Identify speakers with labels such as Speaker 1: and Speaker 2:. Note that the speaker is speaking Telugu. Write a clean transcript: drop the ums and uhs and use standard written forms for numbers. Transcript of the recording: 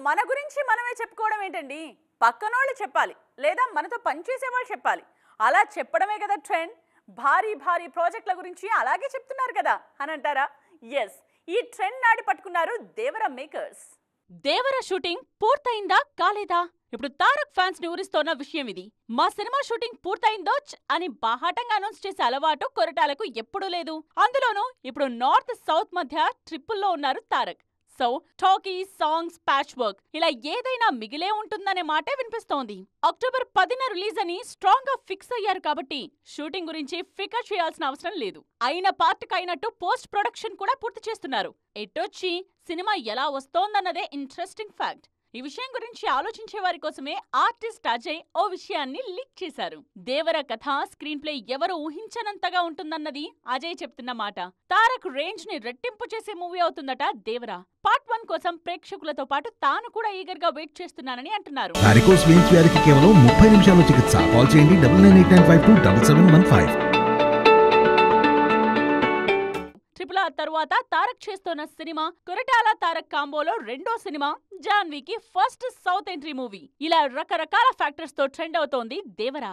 Speaker 1: మన గురించి మనమే చెప్పుకోవడం ఏంటండి? పక్కనోళ్ళు చెప్పాలి లేదా మనతో పనిచేసే వాళ్ళు చెప్పాలి. అలా చెప్పడమే కదా ట్రెండ్. భారీ భారీ ప్రాజెక్టుల గురించి అలాగే చెప్తున్నారు కదా అని అంటారా? ఎస్, ఈ ట్రెండ్ నాడి పట్టుకున్నారు దేవర మేకర్స్.
Speaker 2: దేవర షూటింగ్ పూర్తయిందా కాలేదా? ఇప్పుడు తారక్ ఫ్యాన్స్ ని ఊరిస్తోన్న విషయం ఇది. మా సినిమా షూటింగ్ పూర్తయిందో అని బాహాటంగా అనౌన్స్ చేసే అలవాటు కొరటాలకు ఎప్పుడూ లేదు. అందులోనూ ఇప్పుడు నార్త్ సౌత్ మధ్య ట్రిప్పుల్లో ఉన్నారు Tarak. So talkie, songs, patch work ఇలా ఏదైనా మిగిలే ఉంటుందనే మాటే వినిపిస్తోంది. అక్టోబర్ 10న రిలీజ్ అని స్ట్రాంగ్ గా ఫిక్స్ అయ్యారు కాబట్టి షూటింగ్ గురించి ఫికర్ చేయాల్సిన అవసరం లేదు. అయిన పార్ట్కి అయినట్టు పోస్ట్ ప్రొడక్షన్ కూడా పూర్తి చేస్తున్నారు. ఎటొచ్చి సినిమా ఎలా వస్తోందన్నదే ఇంట్రెస్టింగ్ ఫ్యాక్ట్. ఈ విషయం గురించి ఆలోచించే వారి కోసమే ఆర్టిస్ట్ అజయ్ ఓ విషయాన్ని లీక్ చేశారు. దేవర కథ, స్క్రీన్ ప్లే ఎవరు ఊహించనంతగా ఉంటుందన్నది అజయ్ చెప్తున్న మాట. తారక్ రేంజ్ ని రెట్టింపు చేసే మూవీ అవుతుందట దేవర. పార్ట్ 1 కోసం ప్రేక్షకులతో పాటు తాను కూడా ఈగర్ గా వెయిట్ చేస్తున్నానని అంటున్నారు.
Speaker 3: వారికోస్ వెయిన్స్ వ్యాధికి కేవలం 30 నిమిషాల్లో చికిత్స. కాల్ చేయండి 9989527715.
Speaker 2: RRR తరువాత తారక్ చేస్తోన్న సినిమా కొరటాల తారక్ కాంబోలో రెండో సినిమా జాన్వీకి ఫస్ట్ సౌత్ ఎంట్రీ మూవీ. ఇలా రకరకాల ఫ్యాక్టర్స్ తో ట్రెండ్ అవుతోంది దేవర.